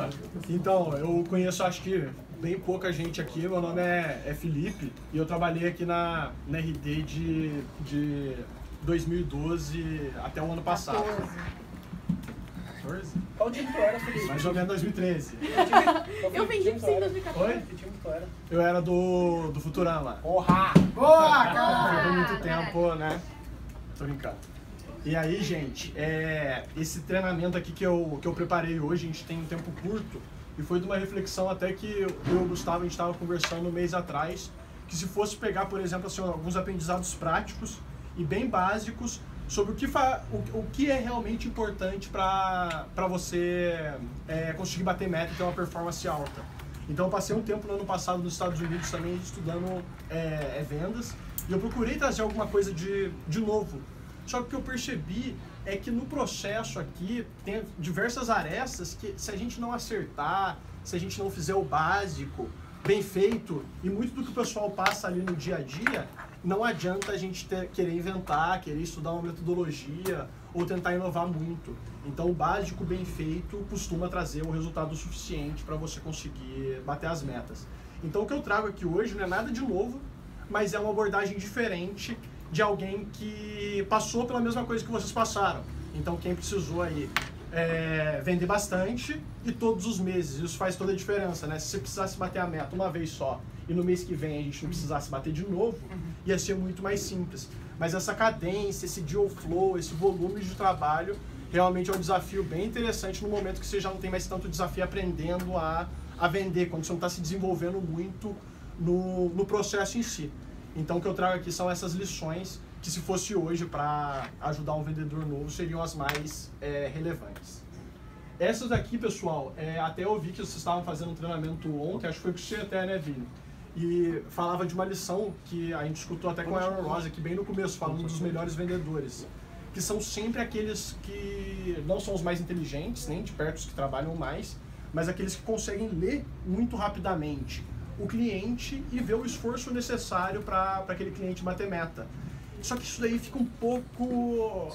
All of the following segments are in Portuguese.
Claro. Então, eu conheço, acho que bem pouca gente aqui. Meu nome é Felipe e eu trabalhei aqui na RD de 2012 até o ano passado. 14? Qual time tu era, Felipe? Mais ou menos 2013. Eu vendi pra você em 2014. Oi? Que time tu era? Eu era do Futurama. Porra! Boa, Foi cara! por muito tempo, né? Tô brincando. E aí, gente, esse treinamento aqui que eu preparei hoje, a gente tem um tempo curto, e foi de uma reflexão até que eu e o Gustavo, a gente estava conversando um mês atrás, que se fosse pegar, por exemplo, assim, alguns aprendizados práticos e bem básicos sobre o que é realmente importante para você conseguir bater meta e ter uma performance alta. Então eu passei um tempo no ano passado nos Estados Unidos também estudando vendas, e eu procurei trazer alguma coisa de novo. Só que o que eu percebi é que no processo aqui tem diversas arestas que, se a gente não acertar, se a gente não fizer o básico bem feito, e muito do que o pessoal passa ali no dia a dia, não adianta a gente querer inventar, querer estudar uma metodologia ou tentar inovar muito. Então o básico bem feito costuma trazer o resultado suficiente para você conseguir bater as metas. Então o que eu trago aqui hoje não é nada de novo, mas é uma abordagem diferente de alguém que passou pela mesma coisa que vocês passaram. Então quem precisou aí vender bastante e todos os meses, isso faz toda a diferença, né? Se você precisasse bater a meta uma vez só e no mês que vem a gente não precisasse bater de novo, ia ser muito mais simples. Mas essa cadência, esse deal flow, esse volume de trabalho realmente é um desafio bem interessante no momento que você já não tem mais tanto desafio aprendendo a vender, quando você não está se desenvolvendo muito no processo em si. Então o que eu trago aqui são essas lições que, se fosse hoje para ajudar um vendedor novo, seriam as mais relevantes. Essas daqui, pessoal, até eu vi que vocês estavam fazendo um treinamento ontem, acho que foi com você até, né, Vini? E falava de uma lição que a gente escutou até com a Aaron Ross aqui bem no começo, falando dos melhores vendedores, que são sempre aqueles que não são os mais inteligentes, nem de perto os que trabalham mais, mas aqueles que conseguem ler muito rapidamente o cliente e ver o esforço necessário para aquele cliente bater meta. Só que isso daí fica um pouco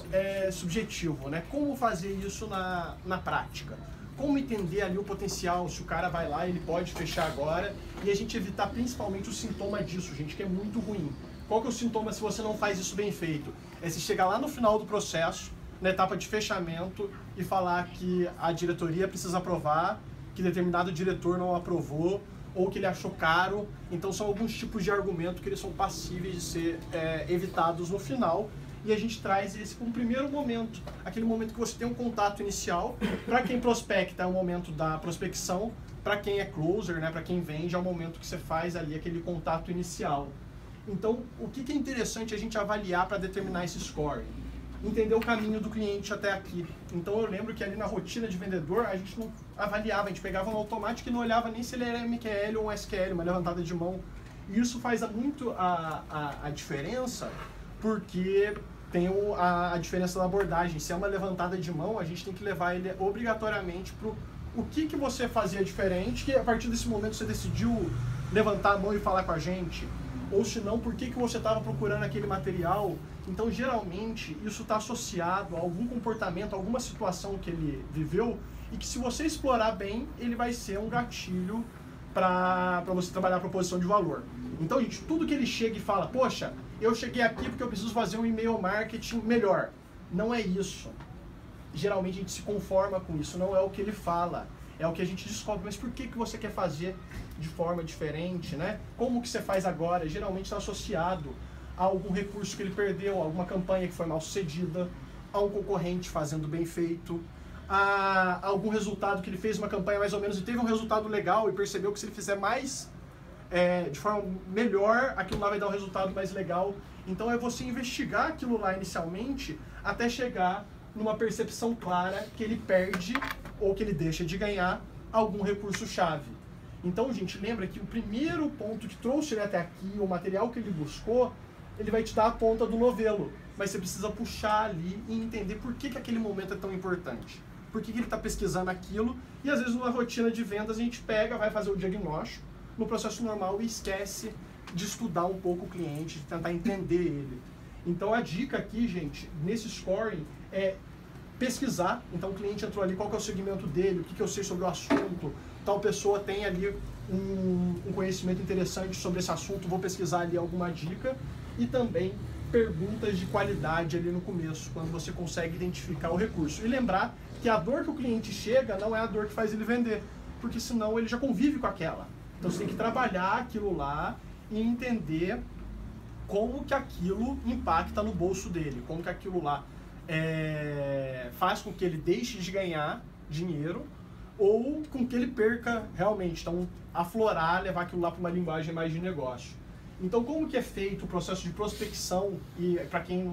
subjetivo, né? Como fazer isso na prática? Como entender ali o potencial, se o cara vai lá, ele pode fechar agora, e a gente evitar principalmente o sintoma disso, gente, que é muito ruim. Qual que é o sintoma se você não faz isso bem feito? É se chegar lá no final do processo, na etapa de fechamento, e falar que a diretoria precisa aprovar, que determinado diretor não aprovou, ou que ele achou caro. Então são alguns tipos de argumento que eles são passíveis de ser evitados no final, e a gente traz esse como primeiro momento, aquele momento que você tem um contato inicial. Para quem prospecta é o momento da prospecção, para quem é closer, né, para quem vende, é o momento que você faz ali aquele contato inicial. Então o que é interessante a gente avaliar para determinar esse score? Entender o caminho do cliente até aqui. Então eu lembro que ali na rotina de vendedor a gente não avaliava, a gente pegava no automático e não olhava nem se ele era MQL ou um SQL, uma levantada de mão. E isso faz muito a diferença, porque tem a diferença da abordagem. Se é uma levantada de mão, a gente tem que levar ele obrigatoriamente para o que você fazia diferente, que a partir desse momento você decidiu levantar a mão e falar com a gente, ou se não, por que você estava procurando aquele material. Então, geralmente, isso está associado a algum comportamento, a alguma situação que ele viveu, e que, se você explorar bem, ele vai ser um gatilho para você trabalhar a proposição de valor. Então, gente, tudo que ele chega e fala, poxa, eu cheguei aqui porque eu preciso fazer um e-mail marketing melhor. Não é isso. Geralmente, a gente se conforma com isso, não é o que ele fala. É o que a gente descobre, mas por que você quer fazer de forma diferente, né? Como que você faz agora? Geralmente está associado a algum recurso que ele perdeu, a alguma campanha que foi mal sucedida, a um concorrente fazendo bem feito, a algum resultado que ele fez uma campanha mais ou menos e teve um resultado legal e percebeu que se ele fizer mais, de forma melhor, aquilo lá vai dar um resultado mais legal. Então é você investigar aquilo lá inicialmente até chegar numa percepção clara que ele perde ou que ele deixa de ganhar algum recurso-chave. Então, gente, lembra que o primeiro ponto que trouxe ele até aqui, o material que ele buscou, ele vai te dar a ponta do novelo, mas você precisa puxar ali e entender por que aquele momento é tão importante. Por que ele está pesquisando aquilo, e às vezes numa rotina de vendas a gente pega, vai fazer o diagnóstico no processo normal e esquece de estudar um pouco o cliente, de tentar entender ele. Então a dica aqui, gente, nesse scoring é pesquisar. Então o cliente entrou ali, qual que é o segmento dele, o que eu sei sobre o assunto, tal pessoa tem ali um conhecimento interessante sobre esse assunto, vou pesquisar ali alguma dica. E também perguntas de qualidade ali no começo, quando você consegue identificar o recurso. E lembrar que a dor que o cliente chega não é a dor que faz ele vender, porque senão ele já convive com aquela. Então você tem que trabalhar aquilo lá e entender como que aquilo impacta no bolso dele, como que aquilo lá faz com que ele deixe de ganhar dinheiro ou com que ele perca realmente. Então, aflorar, levar aquilo lá para uma linguagem mais de negócio. Então, como que é feito o processo de prospecção e, para quem,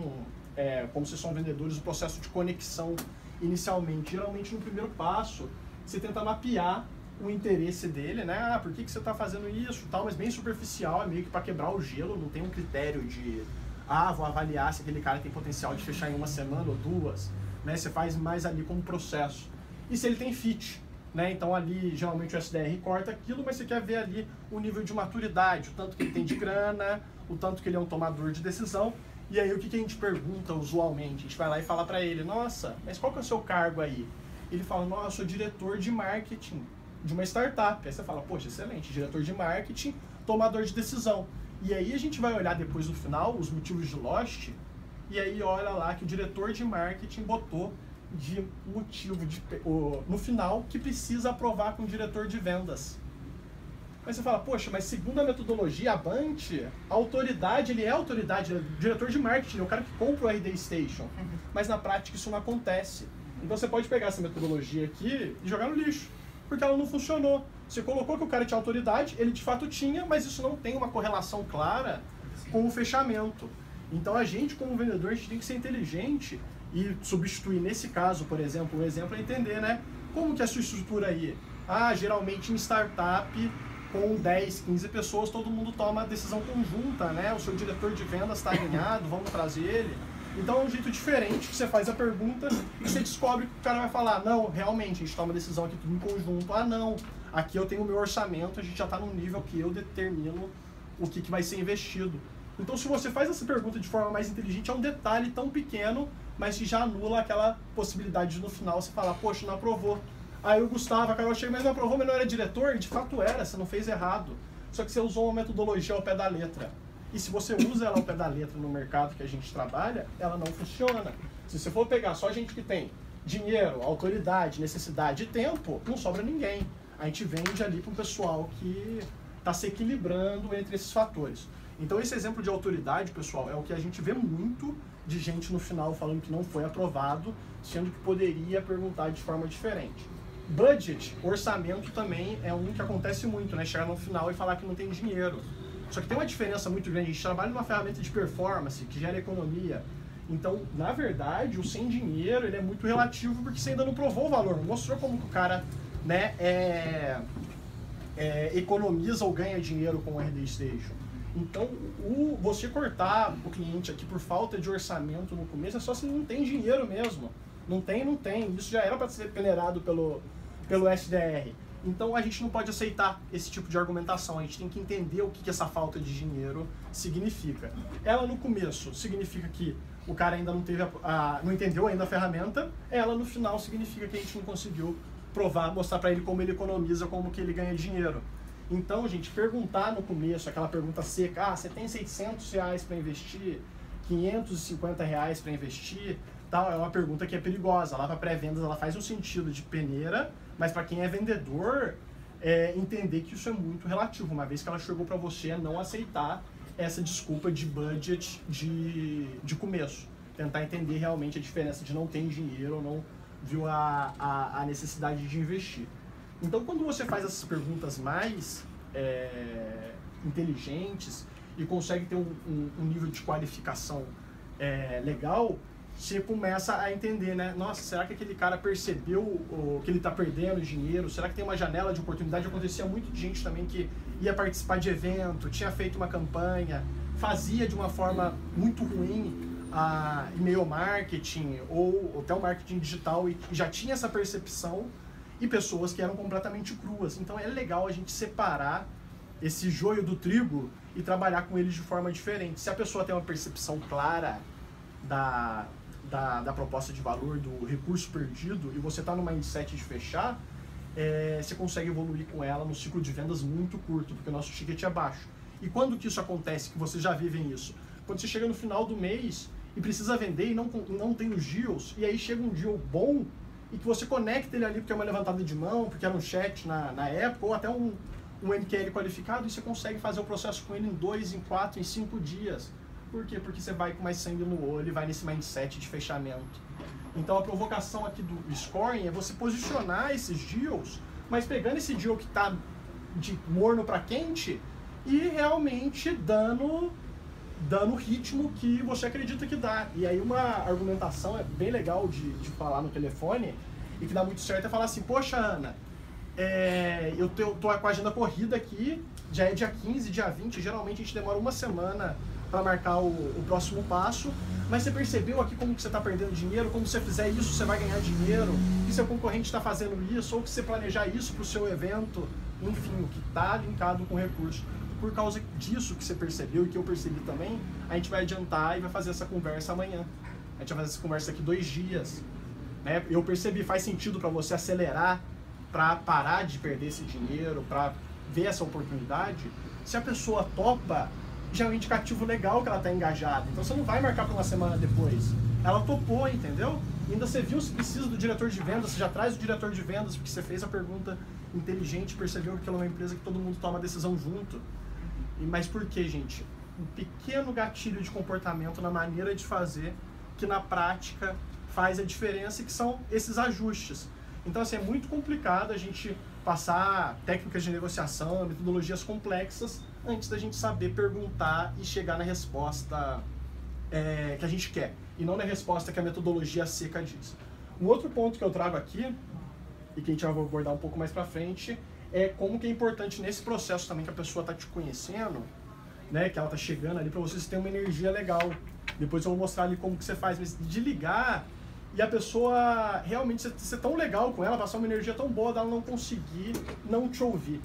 como vocês são vendedores, o processo de conexão inicialmente? Geralmente, no primeiro passo, você tenta mapear o interesse dele, né? Ah, por que você está fazendo isso? Tal, mas bem superficial, é meio que para quebrar o gelo, não tem um critério de, vou avaliar se aquele cara tem potencial de fechar em uma semana ou duas, né? Você faz mais ali como processo. E se ele tem fit, né? Então ali, geralmente o SDR corta aquilo, mas você quer ver ali o nível de maturidade, o tanto que ele tem de grana, o tanto que ele é um tomador de decisão. E aí o que a gente pergunta usualmente? A gente vai lá e fala para ele, nossa, mas qual que é o seu cargo aí? Ele fala, nossa, eu sou diretor de marketing de uma startup. Aí você fala, poxa, excelente, diretor de marketing, tomador de decisão. E aí a gente vai olhar depois no final os motivos de Lost, e aí olha lá que o diretor de marketing botou de motivo no final que precisa aprovar com o diretor de vendas. Aí você fala, poxa, mas segundo a metodologia, a Bant, a autoridade, ele é autoridade, ele é o diretor de marketing, é o cara que compra o RD Station. Mas na prática isso não acontece. Então você pode pegar essa metodologia aqui e jogar no lixo, porque ela não funcionou. Você colocou que o cara tinha autoridade, ele de fato tinha, mas isso não tem uma correlação clara com o fechamento. Então a gente, como vendedor, a gente tem que ser inteligente e substituir, nesse caso, por exemplo, o exemplo é entender, né? Como que é a sua estrutura aí? Geralmente em startup, com 10, 15 pessoas, todo mundo toma a decisão conjunta, né? O seu diretor de vendas está alinhado, vamos trazer ele. Então é um jeito diferente que você faz a pergunta e você descobre que o cara vai falar, não, realmente, a gente toma a decisão aqui tudo em conjunto. Não, aqui eu tenho o meu orçamento, a gente já está num nível que eu determino o que vai ser investido. Então se você faz essa pergunta de forma mais inteligente, é um detalhe tão pequeno, mas que já anula aquela possibilidade de no final você falar, poxa, não aprovou. Aí o Gustavo, a Carol chega, mas não aprovou, mas não era diretor? E de fato era, você não fez errado. Só que você usou uma metodologia ao pé da letra. E se você usa ela ao pé da letra no mercado que a gente trabalha, ela não funciona. Se você for pegar só gente que tem dinheiro, autoridade, necessidade e tempo, não sobra ninguém. A gente vende ali para um pessoal que está se equilibrando entre esses fatores. Então esse exemplo de autoridade, pessoal, é o que a gente vê muito de gente no final falando que não foi aprovado, sendo que poderia perguntar de forma diferente. Budget, orçamento também é um que acontece muito, né? Chegar no final e falar que não tem dinheiro. Só que tem uma diferença muito grande, a gente trabalha numa ferramenta de performance que gera economia. Então, na verdade, o sem dinheiro ele é muito relativo porque você ainda não provou o valor, não mostrou como que o cara, né, economiza ou ganha dinheiro com o RD Station. Então, você cortar o cliente aqui por falta de orçamento no começo é só se não tem dinheiro mesmo. Não tem. Isso já era para ser peneirado pelo SDR. Então, a gente não pode aceitar esse tipo de argumentação. A gente tem que entender o que essa falta de dinheiro significa. Ela, no começo, significa que o cara ainda não teve não entendeu ainda a ferramenta. Ela, no final, significa que a gente não conseguiu provar, mostrar para ele como ele economiza, como que ele ganha dinheiro. Então, gente, perguntar no começo, aquela pergunta seca, você tem R$600 para investir, R$550 para investir, tal, é uma pergunta que é perigosa. Lá para pré-vendas ela faz um sentido de peneira, mas para quem é vendedor, entender que isso é muito relativo. Uma vez que ela chegou para você, não aceitar essa desculpa de budget de começo. Tentar entender realmente a diferença de não ter dinheiro ou não viu a necessidade de investir. Então, quando você faz essas perguntas mais inteligentes e consegue ter um nível de qualificação legal, você começa a entender, né? Nossa, será que aquele cara percebeu que ele está perdendo dinheiro? Será que tem uma janela de oportunidade? Acontecia muito de gente também que ia participar de evento, tinha feito uma campanha, fazia de uma forma muito ruim e-mail marketing ou até o marketing digital e já tinha essa percepção, e pessoas que eram completamente cruas. Então é legal a gente separar esse joio do trigo e trabalhar com eles de forma diferente. Se a pessoa tem uma percepção clara da proposta de valor, do recurso perdido, e você está no mindset de fechar, você consegue evoluir com ela no ciclo de vendas muito curto, porque o nosso ticket é baixo. E quando que isso acontece, que vocês já vivem isso? Quando você chega no final do mês e precisa vender e não tem os deals, e aí chega um deal bom e que você conecta ele ali porque é uma levantada de mão, porque era um chat na época, ou até um MQL qualificado, e você consegue fazer o processo com ele em 2, em 4, em 5 dias. Por quê? Porque você vai com mais sangue no olho e vai nesse mindset de fechamento. Então a provocação aqui do scoring é você posicionar esses deals, mas pegando esse deal que está de morno para quente e realmente dando o ritmo que você acredita que dá. E aí uma argumentação bem legal de falar no telefone e que dá muito certo é falar assim, poxa, Ana, eu tô com a agenda corrida aqui, já é dia 15, dia 20, geralmente a gente demora uma semana para marcar o próximo passo, mas você percebeu aqui como que você está perdendo dinheiro, como você fizer isso você vai ganhar dinheiro, que seu concorrente está fazendo isso, ou que você planejar isso para o seu evento, enfim, o que está linkado com o recurso. Por causa disso que você percebeu e que eu percebi também, a gente vai adiantar e vai fazer essa conversa amanhã. A gente vai fazer essa conversa daqui 2 dias. Né? Eu percebi, faz sentido para você acelerar, para parar de perder esse dinheiro, para ver essa oportunidade. Se a pessoa topa, já é um indicativo legal que ela está engajada. Então você não vai marcar para uma semana depois. Ela topou, entendeu? E ainda você viu se precisa do diretor de vendas, você já traz o diretor de vendas, porque você fez a pergunta inteligente, percebeu que aquela é uma empresa que todo mundo toma a decisão junto. Mas por que, gente? Um pequeno gatilho de comportamento na maneira de fazer, que na prática faz a diferença, e que são esses ajustes. Então, assim, é muito complicado a gente passar técnicas de negociação, metodologias complexas, antes da gente saber perguntar e chegar na resposta que a gente quer, e não na resposta que a metodologia seca diz. Um outro ponto que eu trago aqui, e que a gente vai abordar um pouco mais pra frente, é como que é importante nesse processo também que a pessoa está te conhecendo, né, que ela está chegando ali para vocês terem uma energia legal. Depois eu vou mostrar ali como que você faz, mas de ligar e a pessoa realmente ser tão legal com ela, passar uma energia tão boa dela não conseguir não te ouvir.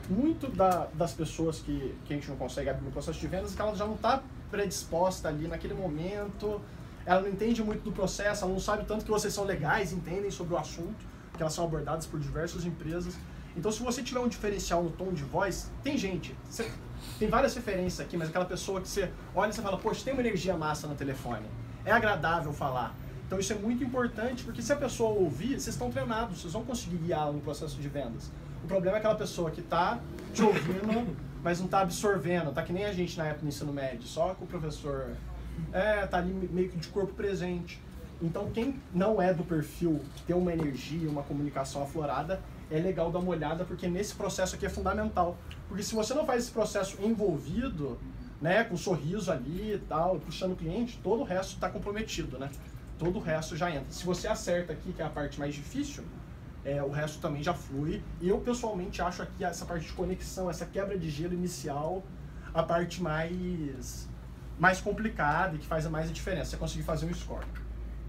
Muito das pessoas que a gente não consegue abrir no processo de vendas é que ela já não está predisposta ali naquele momento, ela não entende muito do processo, ela não sabe tanto que vocês são legais, entendem sobre o assunto, que elas são abordadas por diversas empresas. Então, se você tiver um diferencial no tom de voz, tem várias referências aqui, mas aquela pessoa que você olha e você fala, poxa, tem uma energia massa no telefone, é agradável falar. Então, isso é muito importante, porque se a pessoa ouvir, vocês estão treinados, vocês vão conseguir guiá-la no processo de vendas. O problema é aquela pessoa que está te ouvindo, mas não está absorvendo, tá que nem a gente na época do ensino médio, só que o professor tá ali meio que de corpo presente. Então, quem não é do perfil, ter uma energia, uma comunicação aflorada, é legal dar uma olhada, porque nesse processo aqui é fundamental. Porque se você não faz esse processo envolvido, né, com um sorriso ali e tal, puxando o cliente, todo o resto está comprometido, né? Todo o resto já entra. Se você acerta aqui, que é a parte mais difícil, o resto também já flui. E eu, pessoalmente, acho aqui essa parte de conexão, essa quebra de gelo inicial, a parte mais complicada e que faz mais a diferença, você conseguir fazer um score.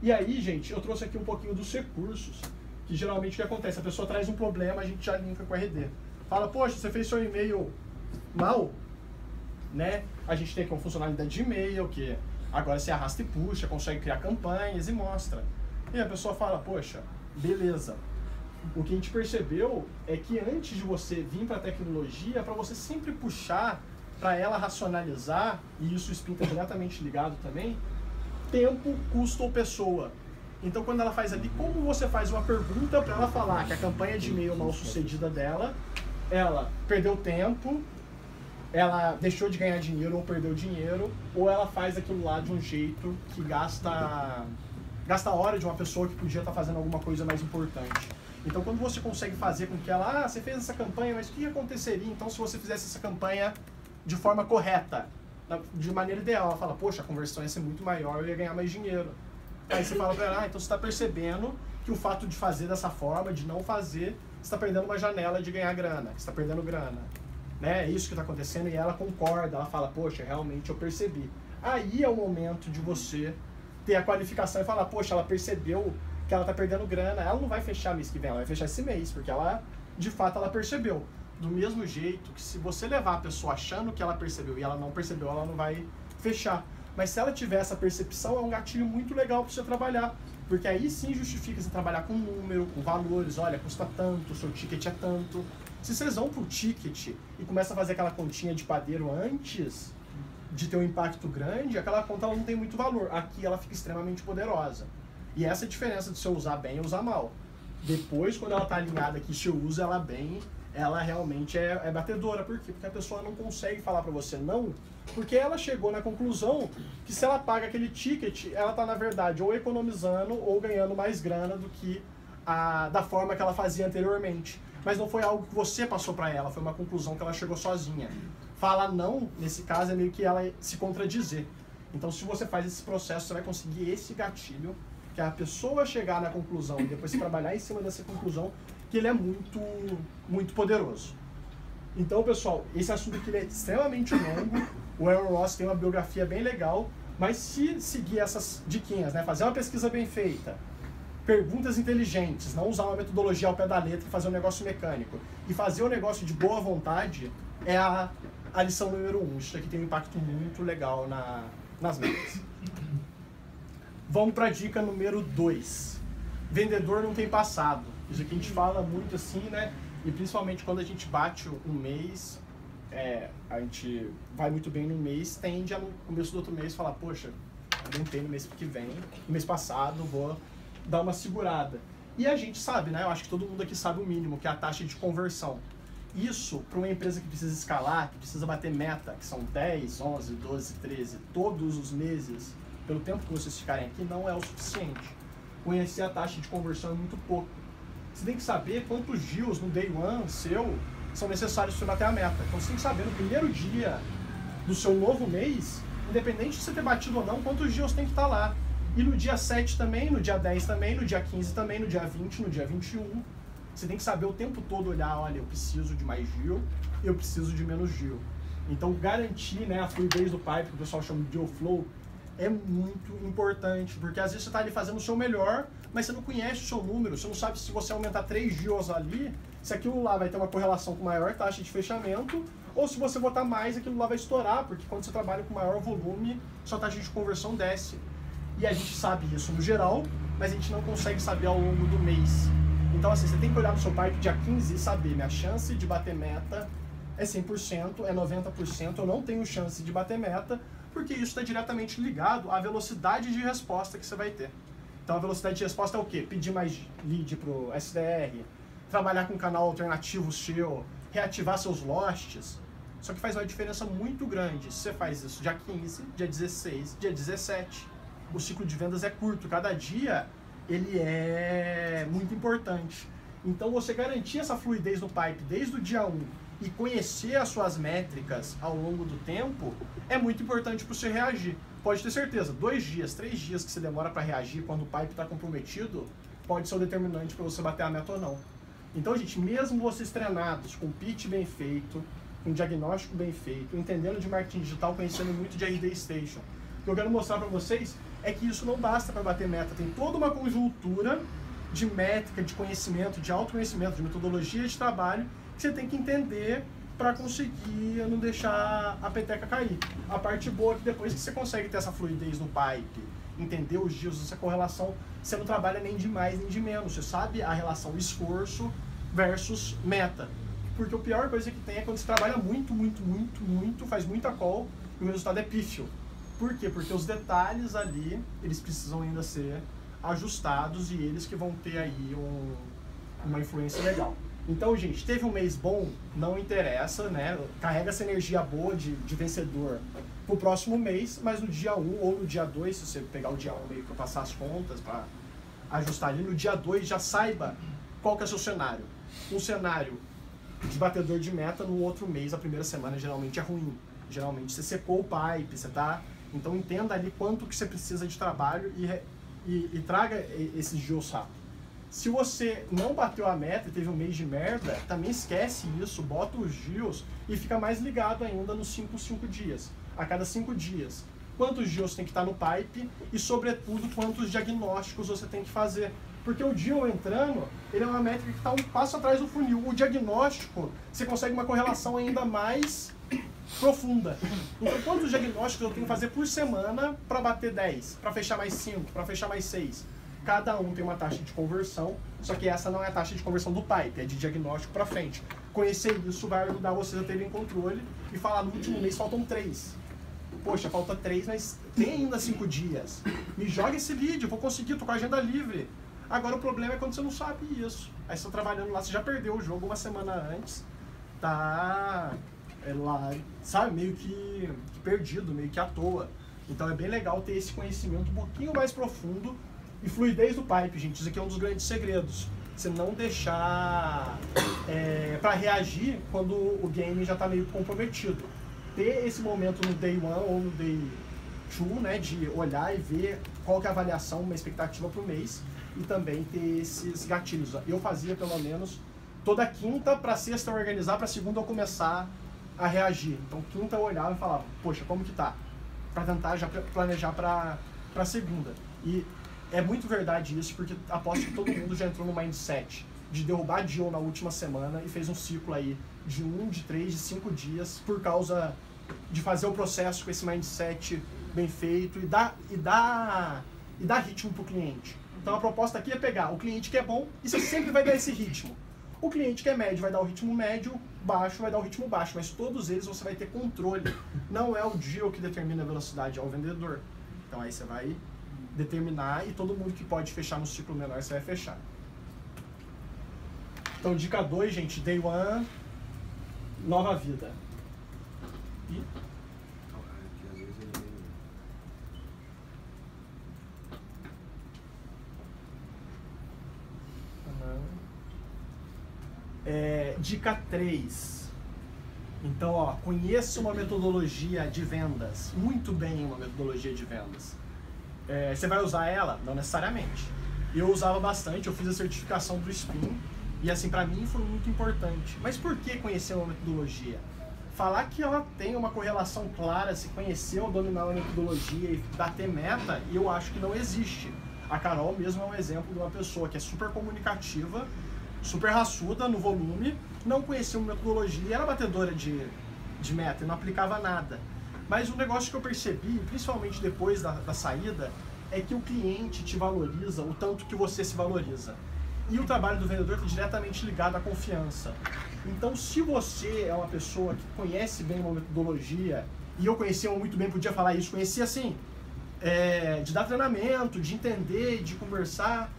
E aí, gente, eu trouxe aqui um pouquinho dos recursos, que geralmente o que acontece? A pessoa traz um problema, a gente já linka com o RD. Fala, poxa, você fez seu e-mail mal, né? A gente tem aqui uma funcionalidade de e-mail, que agora você arrasta e puxa, consegue criar campanhas e mostra. E a pessoa fala, poxa, beleza. O que a gente percebeu é que antes de você vir para a tecnologia, para você sempre puxar, para ela racionalizar, e isso o Spin está diretamente ligado também, tempo, custo ou pessoa. Então, quando ela faz ali, como você faz uma pergunta para ela falar que a campanha de e-mail mal sucedida dela, ela perdeu tempo, ela deixou de ganhar dinheiro ou perdeu dinheiro, ou ela faz aquilo lá de um jeito que gasta a hora de uma pessoa que podia estar fazendo alguma coisa mais importante. Então, quando você consegue fazer com que ela, você fez essa campanha, mas o que aconteceria então se você fizesse essa campanha de forma correta, de maneira ideal? Ela fala, poxa, a conversão ia ser muito maior, eu ia ganhar mais dinheiro. Aí você fala pra ela, então você está percebendo que o fato de fazer dessa forma, de não fazer, você está perdendo uma janela de ganhar grana, você está perdendo grana. Né? É isso que está acontecendo, e ela concorda, ela fala, poxa, realmente eu percebi. Aí é o momento de você ter a qualificação e falar, poxa, ela percebeu que ela está perdendo grana, ela não vai fechar mês que vem, ela vai fechar esse mês, porque ela, de fato, ela percebeu. Do mesmo jeito que se você levar a pessoa achando que ela percebeu e ela não percebeu, ela não vai fechar. Mas se ela tiver essa percepção, é um gatilho muito legal para você trabalhar. Porque aí sim justifica você trabalhar com número, com valores. Olha, custa tanto, o seu ticket é tanto. Se vocês vão pro ticket e começam a fazer aquela continha de padeiro antes de ter um impacto grande, aquela conta ela não tem muito valor. Aqui ela fica extremamente poderosa. E essa é a diferença de você usar bem e usar mal. Depois, quando ela está alinhada aqui, se eu uso ela bem, ela realmente é batedora. Por quê? Porque a pessoa não consegue falar para você não, porque ela chegou na conclusão que se ela paga aquele ticket, ela está, na verdade, ou economizando ou ganhando mais grana do que da forma que ela fazia anteriormente. Mas não foi algo que você passou para ela, foi uma conclusão que ela chegou sozinha. Falar não, nesse caso, é meio que ela se contradizer. Então, se você faz esse processo, você vai conseguir esse gatilho, que é a pessoa chegar na conclusão e depois trabalhar em cima dessa conclusão, que ele é muito, muito poderoso. Então, pessoal, esse assunto aqui ele é extremamente longo. O Aaron Ross tem uma biografia bem legal, mas se seguir essas diquinhas, né, fazer uma pesquisa bem feita, perguntas inteligentes, não usar uma metodologia ao pé da letra e fazer um negócio mecânico, e fazer um negócio de boa vontade, é a lição número 1. Isso aqui tem um impacto muito legal nas metas. Vamos para a dica número 2. Vendedor não tem passado. Isso aqui a gente fala muito assim, né? E principalmente quando a gente bate um mês, a gente vai muito bem no mês, tende a no começo do outro mês falar, poxa, eu não tenho no mês que vem, no mês passado, vou dar uma segurada. E a gente sabe, né? Eu acho que todo mundo aqui sabe o mínimo, que é a taxa de conversão. Isso, para uma empresa que precisa escalar, que precisa bater meta, que são 10, 11, 12, 13, todos os meses, pelo tempo que vocês ficarem aqui, não é o suficiente. Conhecer a taxa de conversão é muito pouco. Você tem que saber quantos deals no day one seu são necessários para você bater a meta. Então você tem que saber no primeiro dia do seu novo mês, independente de você ter batido ou não, quantos deals tem que estar lá. E no dia 7 também, no dia 10 também, no dia 15 também, no dia 20, no dia 21. Você tem que saber o tempo todo olhar, olha, eu preciso de mais deal, eu preciso de menos deal. Então garantir, né, a fluidez do pipe, que o pessoal chama de deal flow, é muito importante, porque às vezes você está ali fazendo o seu melhor, mas você não conhece o seu número, você não sabe se você aumentar 3 deals ali, se aquilo lá vai ter uma correlação com maior taxa de fechamento, ou se você botar mais, aquilo lá vai estourar, porque quando você trabalha com maior volume, sua taxa de conversão desce. E a gente sabe isso no geral, mas a gente não consegue saber ao longo do mês. Então assim, você tem que olhar no seu pipe dia 15 e saber, minha chance de bater meta é 100%, é 90%, eu não tenho chance de bater meta, porque isso está diretamente ligado à velocidade de resposta que você vai ter. Então a velocidade de resposta é o quê? Pedir mais lead para o SDR, trabalhar com um canal alternativo seu, reativar seus losts. Só que faz uma diferença muito grande se você faz isso dia 15, dia 16, dia 17. O ciclo de vendas é curto, cada dia ele é muito importante. Então você garantir essa fluidez no pipe desde o dia 1 e conhecer as suas métricas ao longo do tempo é muito importante para você reagir. Pode ter certeza, 2 dias, 3 dias que você demora para reagir quando o pipe está comprometido, pode ser o determinante para você bater a meta ou não. Então, gente, mesmo vocês treinados, com pitch bem feito, com diagnóstico bem feito, entendendo de marketing digital, conhecendo muito de RD Station, o que eu quero mostrar para vocês é que isso não basta para bater meta, tem toda uma conjuntura de métrica, de conhecimento, de autoconhecimento, de metodologia de trabalho que você tem que entender para conseguir não deixar a peteca cair. A parte boa é que depois que você consegue ter essa fluidez no pipe, entender os deals, essa correlação, você não trabalha nem de mais nem de menos, você sabe a relação esforço versus meta. Porque a pior coisa que tem é quando você trabalha muito, faz muita call e o resultado é pífio. Por quê? Porque os detalhes ali, eles precisam ainda ser ajustados e eles que vão ter aí uma influência legal. Então, gente, teve um mês bom, não interessa, né? Carrega essa energia boa de vencedor pro próximo mês, mas no dia 1 ou no dia 2, se você pegar o dia 1 meio para passar as contas, para ajustar ali, no dia 2 já saiba qual que é o seu cenário. Um cenário de batedor de meta no outro mês, a primeira semana geralmente é ruim. Geralmente você secou o pipe, você tá... Então entenda ali quanto que você precisa de trabalho e traga esses deals rápido. Se você não bateu a meta e teve um mês de merda, também esquece isso, bota os deals e fica mais ligado ainda nos 5 dias. A cada 5 dias, quantos deals tem que estar no pipe e, sobretudo, quantos diagnósticos você tem que fazer. Porque o deal entrando, ele é uma métrica que está um passo atrás do funil. O diagnóstico, você consegue uma correlação ainda mais profunda. Então, quantos diagnósticos eu tenho que fazer por semana para bater 10, para fechar mais 5, para fechar mais 6? Cada um tem uma taxa de conversão, só que essa não é a taxa de conversão do pipe, é de diagnóstico para frente. Conhecer isso vai ajudar vocês a terem controle e falar, no último mês faltam 3. Poxa, falta 3, mas tem ainda 5 dias. Me joga esse lead, eu vou conseguir, tô com a agenda livre. Agora o problema é quando você não sabe isso. Aí você tá trabalhando lá, você já perdeu o jogo uma semana antes, tá lá, sabe, meio que perdido, meio que à toa. Então é bem legal ter esse conhecimento um pouquinho mais profundo e fluidez do pipe, gente. Isso aqui é um dos grandes segredos. Você não deixar para reagir quando o game já está meio comprometido. Ter esse momento no day 1 ou no day 2, né, de olhar e ver qual que é a avaliação, uma expectativa para o mês, e também ter esses gatilhos. Eu fazia pelo menos toda quinta para sexta eu organizar, para segunda eu começar a reagir. Então quinta eu olhava e falava, poxa, como que tá? Para tentar já planejar para segunda. E é muito verdade isso, porque aposto que todo mundo já entrou no mindset de derrubar deal na última semana e fez um ciclo aí de 1, de 3, de 5 dias por causa de fazer o processo com esse mindset bem feito e dar ritmo pro cliente. Então a proposta aqui é pegar o cliente que é bom e você sempre vai dar esse ritmo. O cliente que é médio vai dar o ritmo médio, baixo vai dar o ritmo baixo, mas todos eles você vai ter controle. Não é o deal que determina a velocidade, é o vendedor. Então aí você vai determinar e todo mundo que pode fechar no ciclo menor você vai fechar. Então dica 2, gente, day 1, nova vida. E? Dica 3. Então, ó, conheça uma metodologia de vendas. Muito bem uma metodologia de vendas. Você vai usar ela? Não necessariamente. Eu usava bastante, eu fiz a certificação do SPIN e assim, pra mim foi muito importante. Mas por que conhecer uma metodologia? Falar que ela tem uma correlação clara, se conhecer ou dominar uma metodologia e bater meta, eu acho que não existe. A Carol mesmo é um exemplo de uma pessoa que é super comunicativa, super raçuda no volume, não conhecia uma metodologia e era batedora de meta e não aplicava nada. Mas um negócio que eu percebi, principalmente depois da saída, é que o cliente te valoriza o tanto que você se valoriza. E o trabalho do vendedor está diretamente ligado à confiança. Então, se você é uma pessoa que conhece bem uma metodologia, e eu conhecia muito bem, podia falar isso, conhecia assim, de dar treinamento, de entender, de conversar,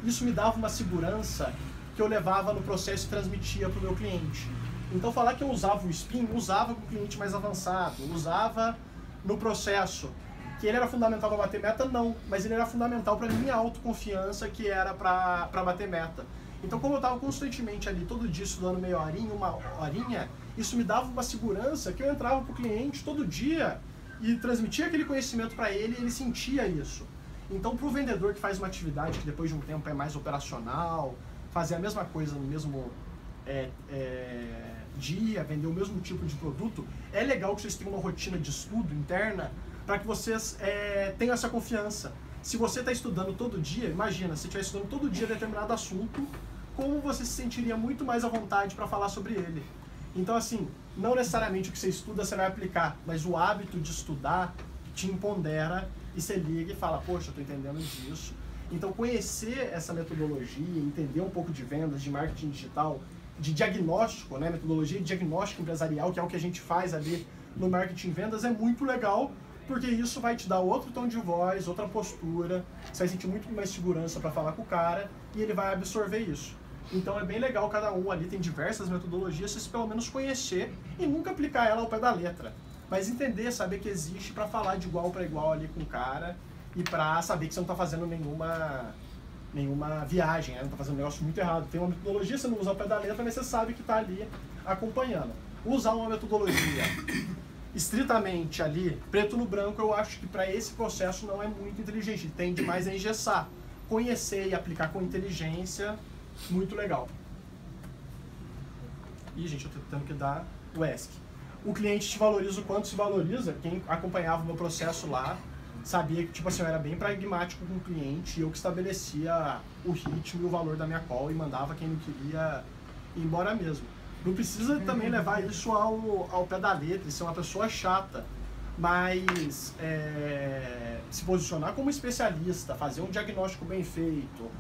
isso me dava uma segurança que eu levava no processo e transmitia para o meu cliente. Então, falar que eu usava o SPIN, usava com o cliente mais avançado, usava no processo. Que ele era fundamental para bater meta, não, mas ele era fundamental para minha autoconfiança, que era para bater meta. Então, como eu estava constantemente ali, todo dia estudando meia horinha, uma horinha, isso me dava uma segurança que eu entrava para o cliente todo dia e transmitia aquele conhecimento para ele e ele sentia isso. Então, para o vendedor que faz uma atividade que depois de um tempo é mais operacional, fazer a mesma coisa no mesmo dia, vender o mesmo tipo de produto, é legal que vocês tenham uma rotina de estudo interna para que vocês tenham essa confiança. Se você está estudando todo dia, imagina, se estiver estudando todo dia determinado assunto, como você se sentiria muito mais à vontade para falar sobre ele. Então, assim, não necessariamente o que você estuda você vai aplicar, mas o hábito de estudar te empodera e você liga e fala, poxa, eu estou entendendo disso. Então, conhecer essa metodologia, entender um pouco de vendas, de marketing digital, de diagnóstico, né, metodologia de diagnóstico empresarial, que é o que a gente faz ali no marketing vendas, é muito legal, porque isso vai te dar outro tom de voz, outra postura, você vai sentir muito mais segurança para falar com o cara e ele vai absorver isso. Então é bem legal, cada um ali tem diversas metodologias, você pelo menos conhecer e nunca aplicar ela ao pé da letra, mas entender, saber que existe para falar de igual para igual ali com o cara e para saber que você não está fazendo nenhuma viagem, né? Não está fazendo um negócio muito errado. Tem uma metodologia, você não usa ao pé da letra, mas você sabe que está ali acompanhando. Usar uma metodologia estritamente ali, preto no branco, eu acho que para esse processo não é muito inteligente, tende mais a engessar. Conhecer e aplicar com inteligência, muito legal. Ih, gente, eu tô tendo que dar o ESC. O cliente te valoriza o quanto se valoriza. Quem acompanhava o meu processo lá sabia que, tipo assim, eu era bem pragmático com o cliente, eu que estabelecia o ritmo e o valor da minha call e mandava quem não queria ir embora mesmo. Não precisa também levar isso ao pé da letra e ser uma pessoa chata, mas se posicionar como especialista, fazer um diagnóstico bem feito,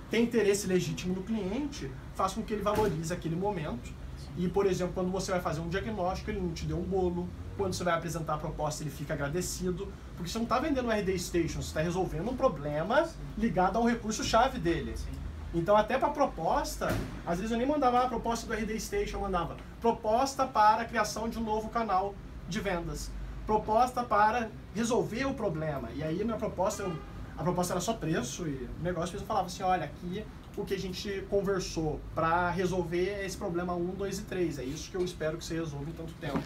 ter interesse legítimo no cliente, faz com que ele valorize aquele momento. E, por exemplo, quando você vai fazer um diagnóstico, ele não te deu um bolo. Quando você vai apresentar a proposta, ele fica agradecido. Porque você não está vendendo um RD Station, você está resolvendo um problema ligado ao recurso-chave dele. Então, até para a proposta, às vezes eu nem mandava a proposta do RD Station, eu mandava proposta para a criação de um novo canal de vendas. Proposta para resolver o problema. E aí, na proposta, a proposta era só preço e o negócio, eu falava assim, olha, aqui o que a gente conversou para resolver esse problema 1, 2 e 3. É isso que eu espero que você resolva em tanto tempo.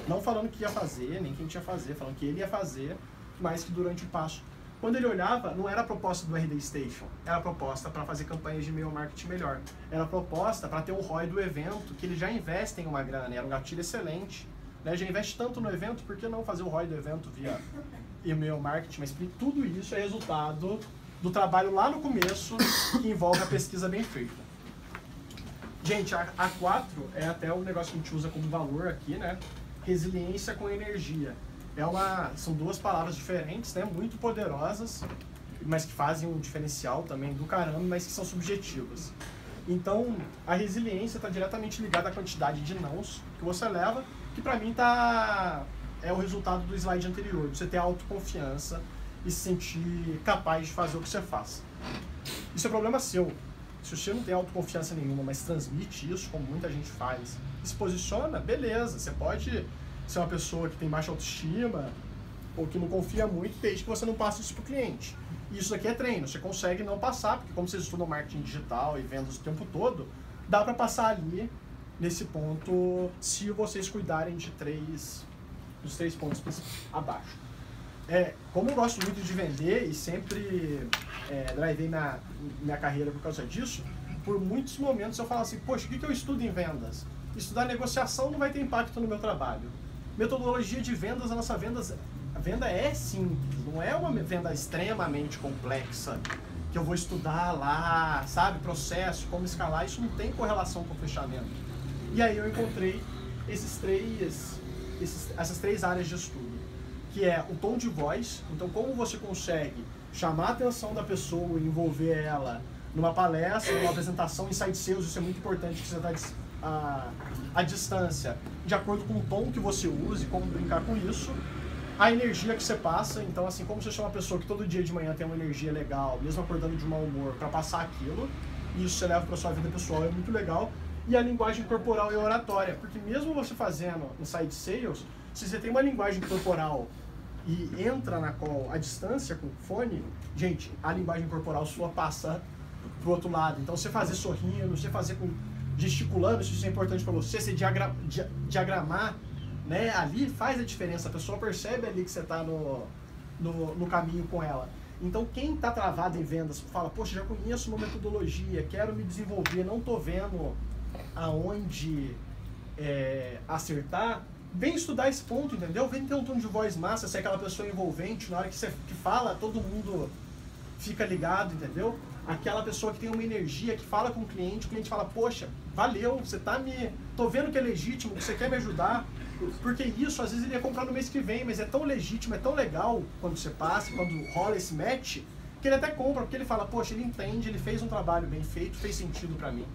Não falando que ia fazer, nem que a gente ia fazer, falando que ele ia fazer, mas que durante o passo. Quando ele olhava, não era a proposta do RD Station, era a proposta para fazer campanhas de e-mail marketing melhor. Era a proposta para ter o ROI do evento, que ele já investe em uma grana, era um gatilho excelente. Né? Já investe tanto no evento, por que não fazer o ROI do evento via e-mail marketing? Mas tudo isso é resultado do trabalho lá no começo, que envolve a pesquisa bem feita. Gente, a 4 é até um negócio que a gente usa como valor aqui, né? Resiliência com energia. São duas palavras diferentes, né? Muito poderosas, mas que fazem um diferencial também do caramba, mas que são subjetivas. Então, a resiliência está diretamente ligada à quantidade de nãos que você leva, que para mim é o resultado do slide anterior, de você ter autoconfiança e se sentir capaz de fazer o que você faz. Isso é problema seu. Se você não tem autoconfiança nenhuma, mas transmite isso, como muita gente faz, e se posiciona, beleza. Você pode ser uma pessoa que tem baixa autoestima ou que não confia muito, desde que você não passe isso para o cliente. E isso aqui é treino. Você consegue não passar, porque como vocês estudam marketing digital e vendas o tempo todo, dá para passar ali, nesse ponto, se vocês cuidarem dos 3 pontos abaixo. Como eu gosto muito de vender e sempre drivei minha carreira por causa disso, por muitos momentos eu falo assim, poxa, o que eu estudo em vendas? Estudar negociação não vai ter impacto no meu trabalho. Metodologia de vendas, a nossa venda é simples, não é uma venda extremamente complexa, que eu vou estudar lá, sabe, processo, como escalar, isso não tem correlação com o fechamento. E aí eu encontrei essas 3 áreas de estudo, que é o tom de voz. Então, como você consegue chamar a atenção da pessoa e envolver ela numa palestra, numa apresentação, inside sales, isso é muito importante, que você está à distância, de acordo com o tom que você use, como brincar com isso. A energia que você passa, então assim, como você chama uma pessoa que todo dia de manhã tem uma energia legal, mesmo acordando de mau humor, para passar aquilo, e isso você leva para sua vida pessoal, é muito legal. E a linguagem corporal e oratória, porque mesmo você fazendo inside sales, se você tem uma linguagem corporal e entra na call à distância com o fone, gente, a linguagem corporal sua passa pro outro lado. Então, você fazer sorrindo, você fazer gesticulando, isso é importante para você, você diagramar, né, ali faz a diferença, a pessoa percebe ali que você está no caminho com ela. Então, quem está travado em vendas, fala, poxa, já conheço uma metodologia, quero me desenvolver, não estou vendo aonde acertar, vem estudar esse ponto, entendeu? Vem ter um tom de voz massa, ser aquela pessoa envolvente, na hora que fala, todo mundo fica ligado, entendeu? Aquela pessoa que tem uma energia, que fala com o cliente fala, poxa, valeu, você tá tô vendo que é legítimo, que você quer me ajudar, porque isso, às vezes ele ia comprar no mês que vem, mas é tão legítimo, é tão legal quando você passa, quando rola esse match, que ele até compra, porque ele fala, poxa, ele entende, ele fez um trabalho bem feito, fez sentido pra mim.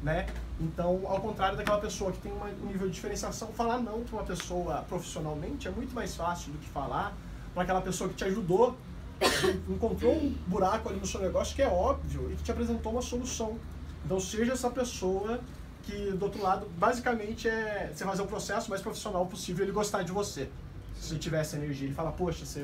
Né? Então, ao contrário daquela pessoa que tem um nível de diferenciação, falar não para uma pessoa profissionalmente é muito mais fácil do que falar para aquela pessoa que te ajudou, encontrou um buraco ali no seu negócio que é óbvio e que te apresentou uma solução. Então, seja essa pessoa que, do outro lado, basicamente é você fazer o processo mais profissional possível e ele gostar de você. Se você tiver essa energia, ele fala, poxa, você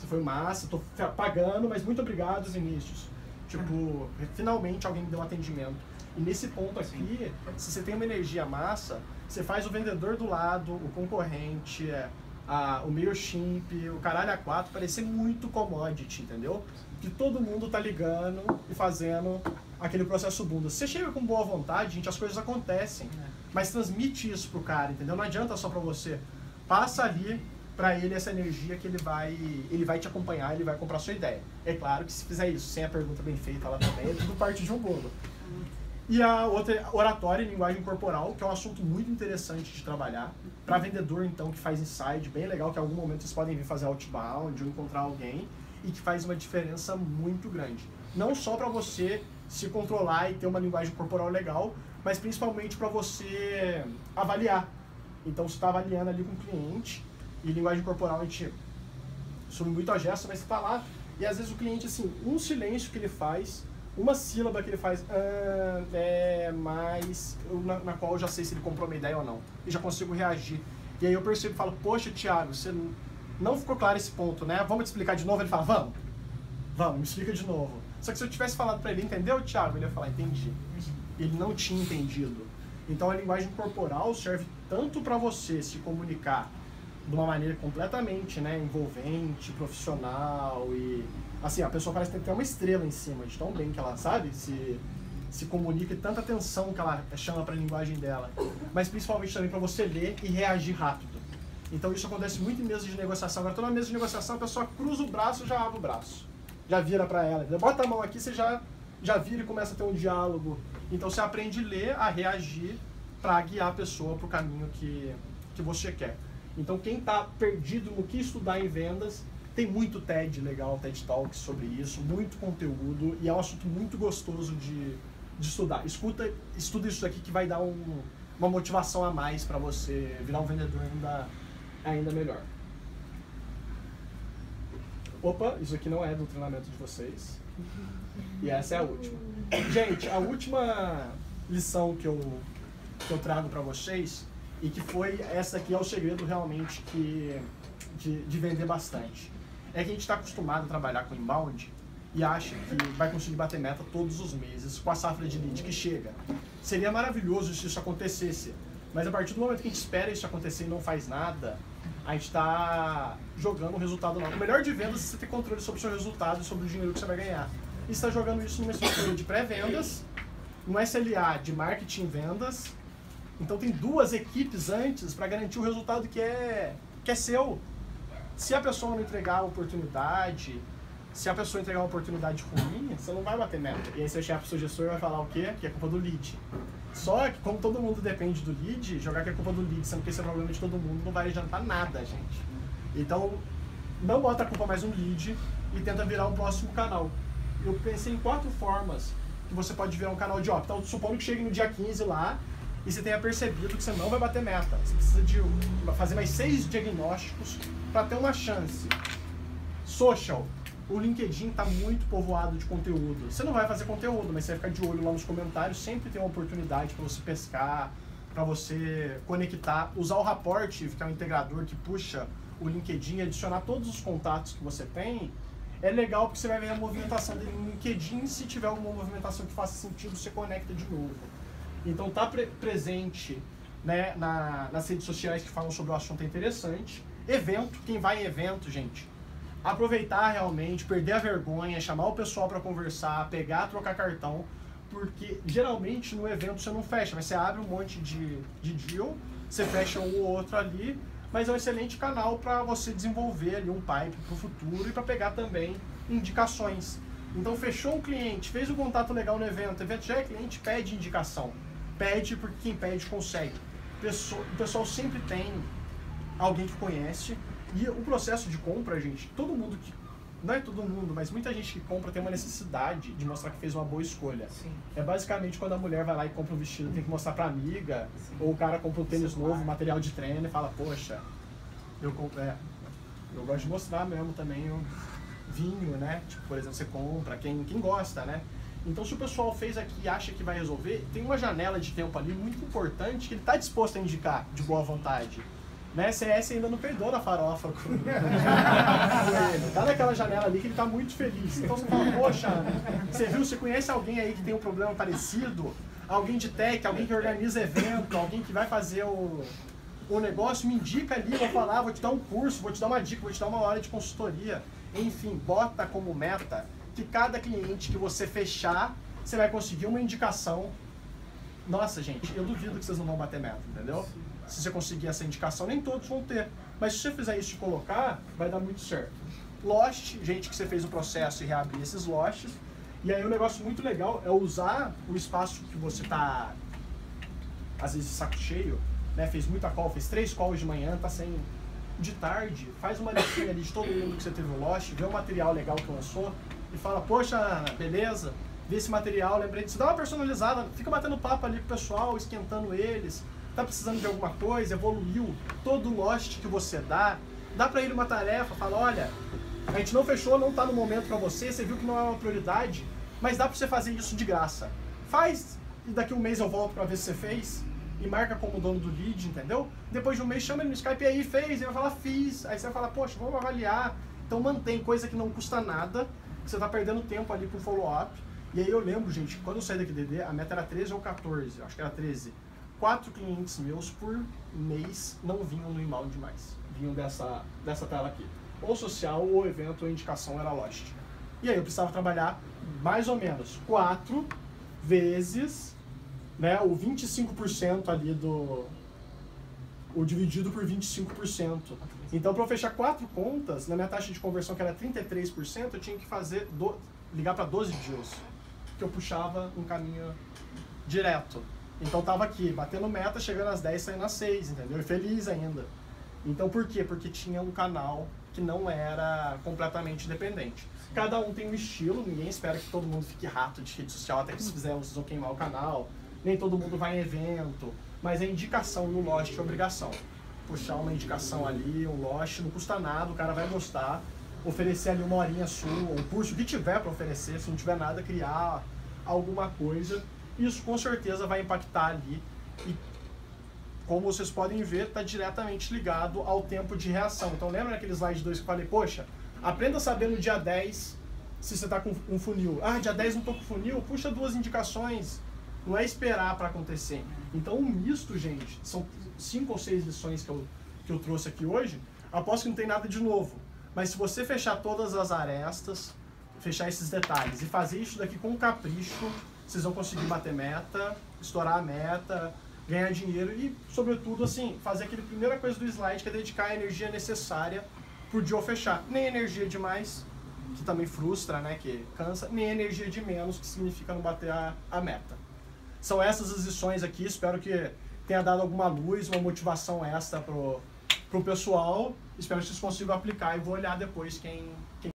foi massa, tô pagando, mas muito obrigado os inícios. Tipo, finalmente alguém me deu um atendimento. E nesse ponto aqui, se você tem uma energia massa, você faz o vendedor do lado, o concorrente, o MailChimp, o caralho A4 parecer muito commodity, entendeu? Que todo mundo tá ligando e fazendo aquele processo bunda. Você chega com boa vontade, gente, as coisas acontecem, mas transmite isso pro cara, entendeu? Não adianta só pra você. Passa ali pra ele essa energia que ele vai te acompanhar, ele vai comprar a sua ideia. É claro que se fizer isso sem a pergunta bem feita lá também, é tudo parte de um bolo. E a outra é oratória e linguagem corporal, que é um assunto muito interessante de trabalhar. Para vendedor, então, que faz inside, bem legal, que em algum momento vocês podem vir fazer outbound ou encontrar alguém, e que faz uma diferença muito grande. Não só para você se controlar e ter uma linguagem corporal legal, mas principalmente para você avaliar. Então, você está avaliando ali com o cliente, e linguagem corporal a gente sobe muito a gesto, mas você está lá, e às vezes o cliente, assim, um silêncio que ele faz, uma sílaba que ele faz, mas na qual eu já sei se ele comprou uma ideia ou não, e já consigo reagir. E aí eu percebo e falo, poxa, Thiago, você não ficou claro esse ponto, né? Vamos te explicar de novo? Ele fala, vamos, me explica de novo. Só que se eu tivesse falado para ele, entendeu, Thiago? Ele ia falar, entendi. Ele não tinha entendido. Então a linguagem corporal serve tanto para você se comunicar de uma maneira completamente, né, envolvente, profissional e... Assim, a pessoa parece que tem que ter uma estrela em cima, de tão bem que ela, sabe, se comunica e tanta atenção que ela chama para a linguagem dela. Mas principalmente também para você ler e reagir rápido. Então isso acontece muito em mesas de negociação. Agora, estou na mesa de negociação, a pessoa cruza o braço e já abre o braço. Já vira para ela. Bota a mão aqui, você já vira e começa a ter um diálogo. Então você aprende a ler, a reagir para guiar a pessoa para o caminho que você quer. Então quem está perdido no que estudar em vendas, tem muito TED legal, TED Talks sobre isso, muito conteúdo, e é um assunto muito gostoso de estudar. Estuda isso aqui que vai dar uma motivação a mais para você virar um vendedor ainda melhor. Opa, isso aqui não é do treinamento de vocês. E essa é a última. Gente, a última lição que eu trago para vocês, e que foi, essa aqui é o segredo realmente de vender bastante. É que a gente está acostumado a trabalhar com inbound e acha que vai conseguir bater meta todos os meses com a safra de lead que chega. Seria maravilhoso se isso acontecesse, mas a partir do momento que a gente espera isso acontecer e não faz nada, a gente está jogando um resultado não. O melhor de vendas é você ter controle sobre o seu resultado e sobre o dinheiro que você vai ganhar. E você está jogando isso numa estrutura de pré-vendas, no SLA de marketing e vendas. Então tem duas equipes antes para garantir o resultado que é seu. Se a pessoa não entregar a oportunidade, se a pessoa entregar uma oportunidade ruim, você não vai bater meta. E aí seu chefe, seu gestor vai falar o quê? Que é culpa do lead. Só que como todo mundo depende do lead, jogar que é culpa do lead, sendo que esse é o problema de todo mundo, não vai adiantar nada, gente. Então, não bota a culpa mais no lead e tenta virar um próximo canal. Eu pensei em 4 formas que você pode virar um canal de Então, supondo que chegue no dia 15 lá, e você tenha percebido que você não vai bater meta. Você precisa de fazer mais 6 diagnósticos para ter uma chance. Social. O LinkedIn está muito povoado de conteúdo. Você não vai fazer conteúdo, mas você vai ficar de olho lá nos comentários. Sempre tem uma oportunidade para você pescar, para você conectar. Usar o Rapport, que é um integrador que puxa o LinkedIn e adicionar todos os contatos que você tem. É legal porque você vai ver a movimentação dele no LinkedIn. Se tiver alguma movimentação que faça sentido, você conecta de novo. Então, tá presente, né, nas redes sociais que falam sobre o assunto é interessante. Evento, quem vai em evento, gente, aproveitar realmente, perder a vergonha, chamar o pessoal para conversar, pegar, trocar cartão, porque geralmente no evento você não fecha, mas você abre um monte de deal, você fecha um ou outro ali, mas é um excelente canal para você desenvolver ali um pipe para o futuro e para pegar também indicações. Então, fechou um cliente, fez um contato legal no evento, o evento já é cliente, pede indicação. Pede porque quem pede consegue. O pessoal sempre tem alguém que conhece. E o processo de compra, gente, todo mundo que... Não é todo mundo, mas muita gente que compra tem uma necessidade de mostrar que fez uma boa escolha. Sim. É basicamente quando a mulher vai lá e compra um vestido, tem que mostrar pra amiga, sim, ou o cara compra um tênis novo, material de treino e fala, poxa, eu gosto de mostrar mesmo também o vinho, né? Tipo, por exemplo, você compra, quem gosta, né? Então, se o pessoal fez aqui e acha que vai resolver, tem uma janela de tempo ali muito importante que ele está disposto a indicar de boa vontade. Né? CS ainda não perdoa na farofa com ele. Tá naquela janela ali que ele está muito feliz. Então você fala, poxa, você conhece alguém aí que tem um problema parecido? Alguém de tech, alguém que organiza evento, alguém que vai fazer o negócio, me indica ali, vou falar, vou te dar um curso, vou te dar uma dica, vou te dar uma hora de consultoria. Enfim, bota como meta que cada cliente que você fechar, você vai conseguir uma indicação. Nossa, gente, eu duvido que vocês não vão bater meta, entendeu? Se você conseguir essa indicação, nem todos vão ter. Mas se você fizer isso de colocar, vai dar muito certo. Lost, gente que você fez o processo e reabrir esses losts. E aí um negócio muito legal é usar o espaço que você tá, às vezes, de saco cheio, né? Fez muita call, fez 3 calls de manhã, tá sem... De tarde, faz uma listinha ali de todo mundo que você teve no Lost, vê o material legal que lançou e fala, poxa, Ana, beleza? Vê esse material, lembrei disso, dá uma personalizada, fica batendo papo ali com o pessoal, esquentando eles, tá precisando de alguma coisa, evoluiu, todo Lost que você dá pra ele uma tarefa, fala, olha, a gente não fechou, não tá no momento pra você, você viu que não é uma prioridade, mas dá pra você fazer isso de graça. Faz, e daqui a um mês eu volto pra ver se você fez, e marca como dono do lead, entendeu? Depois de um mês chama ele no Skype, e aí fez, ele vai falar, fiz, aí você vai falar, poxa, vamos avaliar. Então mantém coisa que não custa nada, que você tá perdendo tempo ali com follow-up. E aí eu lembro, gente, quando eu saí daqui DD, a meta era 13 ou 14, acho que era 13. 4 clientes meus por mês não vinham no inbound mais, vinham dessa tela aqui. Ou social, ou evento, ou indicação era Lost. E aí eu precisava trabalhar mais ou menos 4 vezes, né, o 25% ali o dividido por 25%. Então, para eu fechar 4 contas, na minha taxa de conversão, que era 33%, eu tinha que ligar para 12 deals, que eu puxava um caminho direto. Então, tava aqui, batendo meta, chegando às 10, saindo às 6, entendeu? E feliz ainda. Então, por quê? Porque tinha um canal que não era completamente independente. Cada um tem um estilo, ninguém espera que todo mundo fique rato de rede social, até que se fizer, vocês vão queimar o canal. Nem todo mundo vai em evento, mas a indicação no Lost é obrigação. Puxar uma indicação ali, um Lost, não custa nada, o cara vai gostar. Oferecer ali uma horinha sua, um curso, o que tiver para oferecer, se não tiver nada, criar alguma coisa. Isso com certeza vai impactar ali e, como vocês podem ver, está diretamente ligado ao tempo de reação. Então lembra naquele slide 2 que eu falei, poxa, aprenda a saber no dia 10 se você está com um funil. Ah, dia 10 não estou com funil, puxa 2 indicações. Não é esperar para acontecer. Então o misto, gente, são 5 ou 6 lições que eu trouxe aqui hoje. Aposto que não tem nada de novo. Mas se você fechar todas as arestas, fechar esses detalhes e fazer isso daqui com capricho, vocês vão conseguir bater meta, estourar a meta, ganhar dinheiro e, sobretudo, assim, fazer aquela primeira coisa do slide, que é dedicar a energia necessária por dia ao fechar. Nem energia demais, que também frustra, né, que cansa, nem energia de menos, que significa não bater a meta. São essas as lições aqui, espero que tenha dado alguma luz, uma motivação extra pro pessoal. Espero que vocês consigam aplicar e vou olhar depois quem